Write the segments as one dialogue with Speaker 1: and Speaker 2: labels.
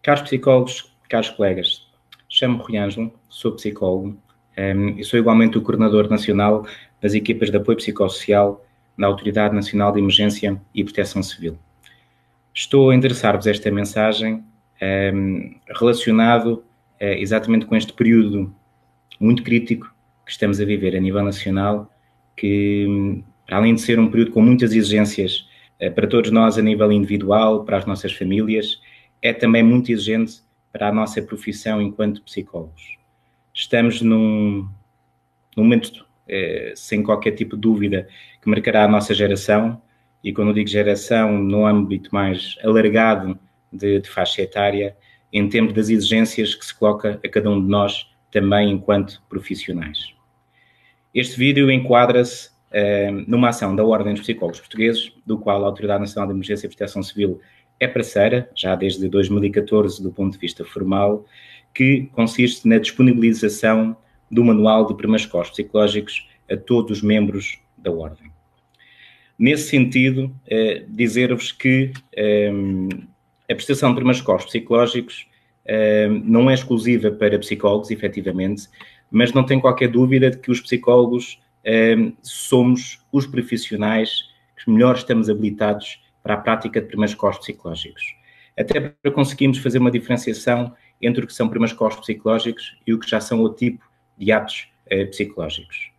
Speaker 1: Caros psicólogos, caros colegas, chamo-me Rui Ângelo, sou psicólogo e sou igualmente o coordenador nacional das equipas de apoio psicossocial na Autoridade Nacional de Emergência e Proteção Civil. Estou a endereçar-vos esta mensagem relacionado exatamente com este período muito crítico que estamos a viver a nível nacional, que, além de ser um período com muitas exigências para todos nós a nível individual, para as nossas famílias, é também muito exigente para a nossa profissão enquanto psicólogos. Estamos num momento, sem qualquer tipo de dúvida, que marcará a nossa geração, e quando eu digo geração, no âmbito mais alargado de faixa etária, em termos das exigências que se coloca a cada um de nós, também enquanto profissionais. Este vídeo enquadra-se numa ação da Ordem dos Psicólogos Portugueses, do qual a Autoridade Nacional de Emergência e Proteção Civil é parceira, já desde 2014 do ponto de vista formal, que consiste na disponibilização do Manual de Primeiros Socorros Psicológicos a todos os membros da Ordem. Nesse sentido, dizer-vos que a prestação de primeiros socorros psicológicos não é exclusiva para psicólogos, efetivamente, mas não tem qualquer dúvida de que os psicólogos somos os profissionais que melhor estamos habilitados para a prática de primeiros socorros psicológicos. Até para conseguirmos fazer uma diferenciação entre o que são primeiros socorros psicológicos e o que já são o tipo de atos psicológicos.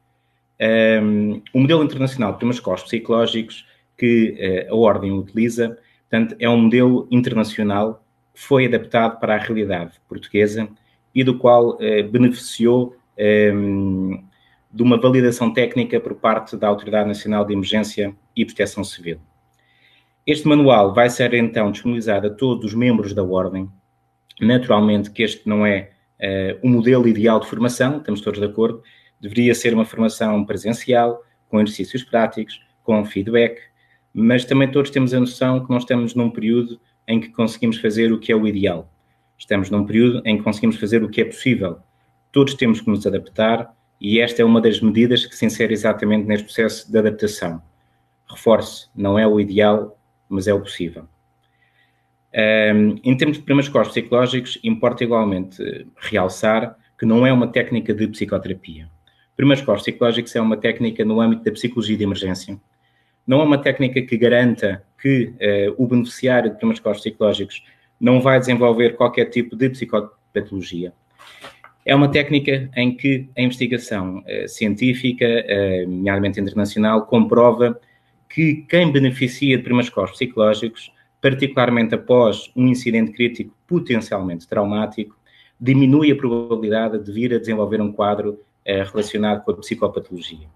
Speaker 1: O modelo internacional de primeiros socorros psicológicos que a Ordem utiliza, portanto, é um modelo internacional que foi adaptado para a realidade portuguesa e do qual beneficiou de uma validação técnica por parte da Autoridade Nacional de Emergência e Proteção Civil. Este manual vai ser então disponibilizado a todos os membros da Ordem. Naturalmente que este não é o modelo ideal de formação, estamos todos de acordo, deveria ser uma formação presencial, com exercícios práticos, com feedback, mas também todos temos a noção que nós estamos num período em que conseguimos fazer o que é o ideal. Estamos num período em que conseguimos fazer o que é possível. Todos temos que nos adaptar e esta é uma das medidas que se insere exatamente neste processo de adaptação. Reforço, não é o ideal, mas é o possível. Em termos de primeiros socorros psicológicos, importa igualmente realçar que não é uma técnica de psicoterapia. Primeiros socorros psicológicos é uma técnica no âmbito da psicologia de emergência. Não é uma técnica que garanta que o beneficiário de primeiros socorros psicológicos não vai desenvolver qualquer tipo de psicopatologia. É uma técnica em que a investigação científica, nomeadamente internacional, comprova que quem beneficia de primeiros socorros psicológicos, particularmente após um incidente crítico potencialmente traumático, diminui a probabilidade de vir a desenvolver um quadro relacionado com a psicopatologia.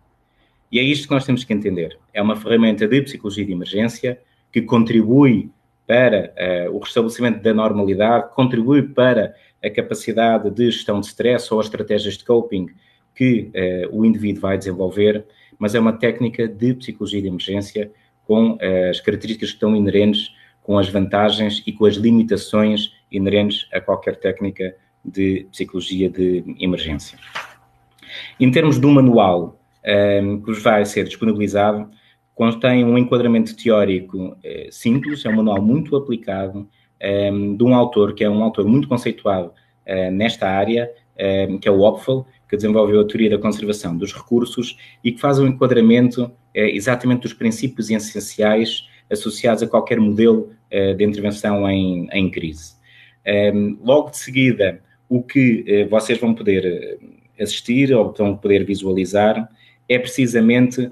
Speaker 1: E é isto que nós temos que entender. É uma ferramenta de psicologia de emergência que contribui para o restabelecimento da normalidade, contribui para a capacidade de gestão de stress ou as estratégias de coping que o indivíduo vai desenvolver, mas é uma técnica de psicologia de emergência com as características que estão inerentes, com as vantagens e com as limitações inerentes a qualquer técnica de psicologia de emergência. Em termos do manual que vos vai ser disponibilizado, contém um enquadramento teórico simples, é um manual muito aplicado, de um autor que é um autor muito conceituado nesta área, que é o Opfel, que desenvolveu a teoria da conservação dos recursos e que faz um enquadramento exatamente dos princípios essenciais associados a qualquer modelo de intervenção em crise. Logo de seguida, o que vocês vão poder assistir ou vão poder visualizar é precisamente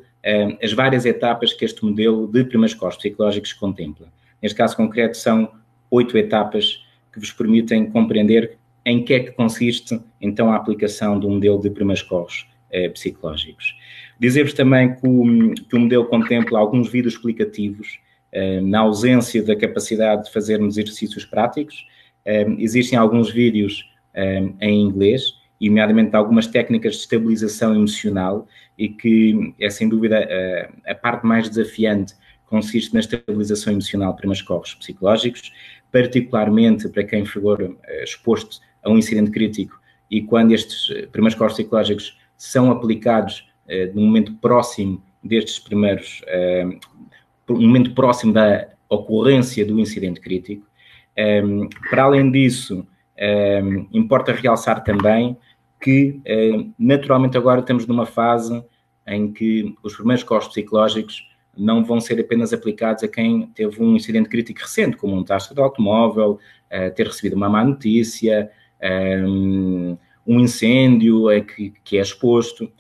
Speaker 1: as várias etapas que este modelo de primeiros socorros psicológicos contempla. Neste caso concreto, são 8 etapas que vos permitem compreender em que é que consiste, então, a aplicação do modelo de primeiros socorros psicológicos. Dizer-vos também que o modelo contempla alguns vídeos explicativos, na ausência da capacidade de fazermos exercícios práticos. Existem alguns vídeos em inglês, e nomeadamente algumas técnicas de estabilização emocional, e que é sem dúvida a parte mais desafiante consiste na estabilização emocional para primeiros socorros psicológicos, particularmente para quem for exposto a um incidente crítico e quando estes primeiros socorros psicológicos são aplicados no momento próximo destes primeiros, no momento próximo da ocorrência do incidente crítico. Para além disso, importa realçar também que, naturalmente, agora estamos numa fase em que os primeiros costos psicológicos não vão ser apenas aplicados a quem teve um incidente crítico recente, como um desastre de automóvel, ter recebido uma má notícia, um incêndio que é exposto.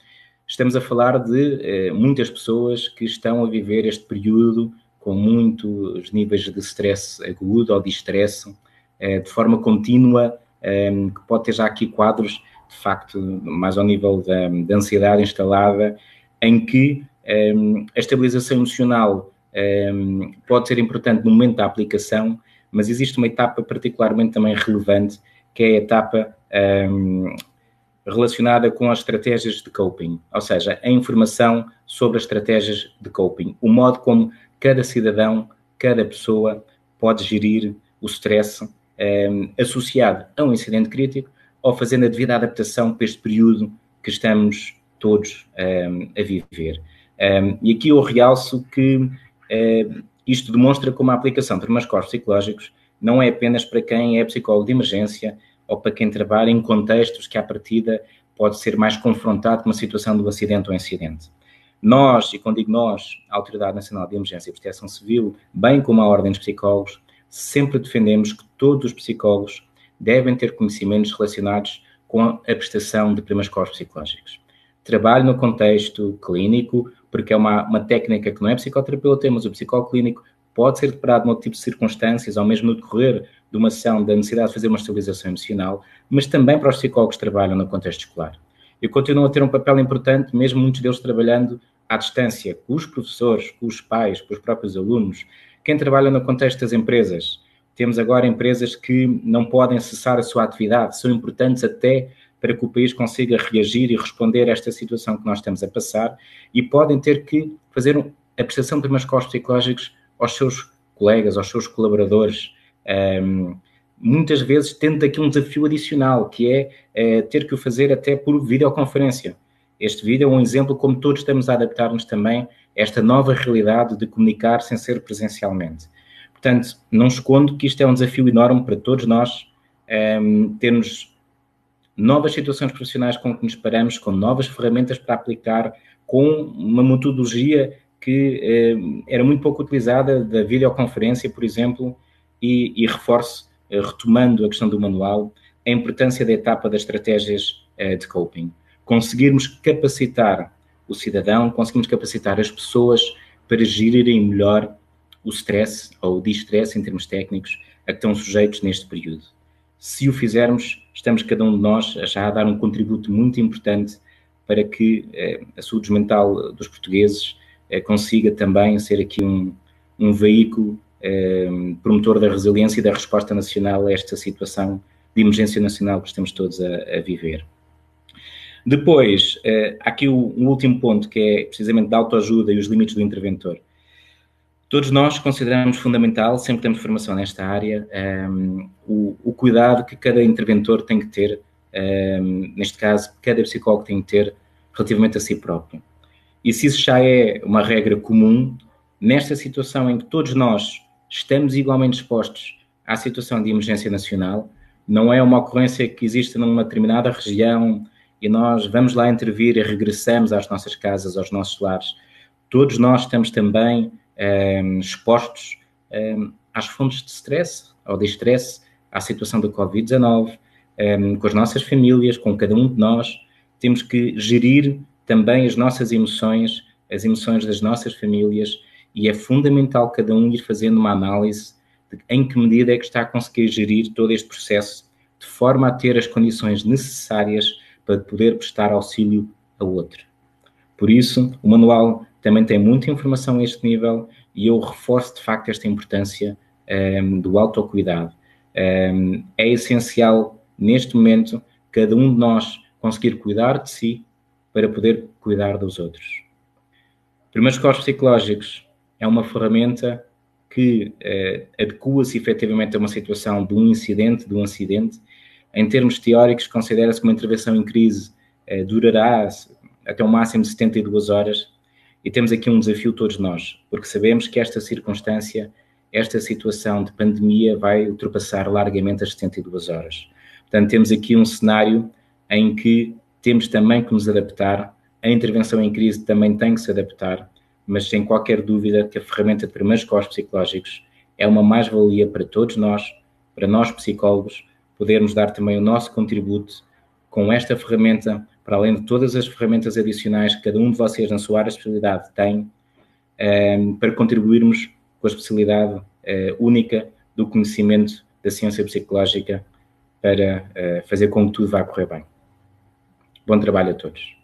Speaker 1: Estamos a falar de muitas pessoas que estão a viver este período com muitos níveis de stress agudo ou de estresse, de forma contínua, que pode ter já aqui quadros, de facto, mais ao nível da ansiedade instalada, em que a estabilização emocional pode ser importante no momento da aplicação, mas existe uma etapa particularmente também relevante, que é a etapa relacionada com as estratégias de coping, ou seja, a informação sobre as estratégias de coping, o modo como cada cidadão, cada pessoa pode gerir o stress associado a um incidente crítico ou fazendo a devida adaptação para este período que estamos todos a viver. E aqui eu realço que isto demonstra como a aplicação de primeiros costos psicológicos não é apenas para quem é psicólogo de emergência ou para quem trabalha em contextos que, à partida, pode ser mais confrontado com uma situação de um acidente ou incidente. Nós, e quando digo nós, a Autoridade Nacional de Emergência e Proteção Civil, bem como a Ordem dos Psicólogos, sempre defendemos que todos os psicólogos devem ter conhecimentos relacionados com a prestação de primeiros costos psicológicos. Trabalho no contexto clínico, porque é uma técnica que não é psicoterapeuta, mas o psicólogo clínico pode ser deparado num tipo de circunstâncias, ou mesmo no decorrer de uma sessão da necessidade de fazer uma estabilização emocional, mas também para os psicólogos que trabalham no contexto escolar. Eu continuo a ter um papel importante, mesmo muitos deles trabalhando à distância, com os professores, com os pais, com os próprios alunos, quem trabalha no contexto das empresas. Temos agora empresas que não podem cessar a sua atividade, são importantes até para que o país consiga reagir e responder a esta situação que nós estamos a passar, e podem ter que fazer a prestação de primeiros costos psicológicos aos seus colegas, aos seus colaboradores, muitas vezes tendo aqui um desafio adicional, que é ter que o fazer até por videoconferência. Este vídeo é um exemplo como todos estamos a adaptar-nos também a esta nova realidade de comunicar sem ser presencialmente. Portanto, não escondo que isto é um desafio enorme para todos nós, termos novas situações profissionais com que nos paramos, com novas ferramentas para aplicar, com uma metodologia que era muito pouco utilizada, da videoconferência, por exemplo, e reforço, retomando a questão do manual, a importância da etapa das estratégias de coping. Conseguirmos capacitar o cidadão, conseguirmos capacitar as pessoas para gerirem melhor o stress, ou o distress em termos técnicos, a que estão sujeitos neste período. Se o fizermos, estamos cada um de nós já a dar um contributo muito importante para que a saúde mental dos portugueses consiga também ser aqui um veículo promotor da resiliência e da resposta nacional a esta situação de emergência nacional que estamos todos a viver. Depois, há aqui um último ponto, que é precisamente da autoajuda e os limites do interventor. Todos nós consideramos fundamental, sempre temos formação nesta área, o cuidado que cada interventor tem que ter, neste caso, cada psicólogo tem que ter relativamente a si próprio. E se isso já é uma regra comum, nesta situação em que todos nós estamos igualmente expostos à situação de emergência nacional, não é uma ocorrência que existe numa determinada região e nós vamos lá intervir e regressamos às nossas casas, aos nossos lares. Todos nós estamos também expostos às fontes de stress ou de estresse, à situação do Covid-19, com as nossas famílias, com cada um de nós. Temos que gerir também as nossas emoções, as emoções das nossas famílias, e é fundamental cada um ir fazendo uma análise de em que medida é que está a conseguir gerir todo este processo de forma a ter as condições necessárias para poder prestar auxílio a outro. Por isso, o manual também tem muita informação a este nível e eu reforço de facto esta importância do autocuidado. É essencial neste momento cada um de nós conseguir cuidar de si para poder cuidar dos outros. Primeiros costos psicológicos é uma ferramenta que adequa-se efetivamente a uma situação de um incidente, Em termos teóricos, considera-se que uma intervenção em crise durará até um máximo de 72 horas, e temos aqui um desafio todos nós, porque sabemos que esta circunstância esta situação de pandemia vai ultrapassar largamente as 72 horas. Portanto, temos aqui um cenário em que temos também que nos adaptar, a intervenção em crise também tem que se adaptar, mas sem qualquer dúvida que a ferramenta de primeiros socorros psicológicos é uma mais-valia para todos nós, para nós psicólogos, podermos dar também o nosso contributo com esta ferramenta, para além de todas as ferramentas adicionais que cada um de vocês na sua área de especialidade tem, para contribuirmos com a especialidade única do conhecimento da ciência psicológica para fazer com que tudo vá correr bem. Bom trabalho a todos.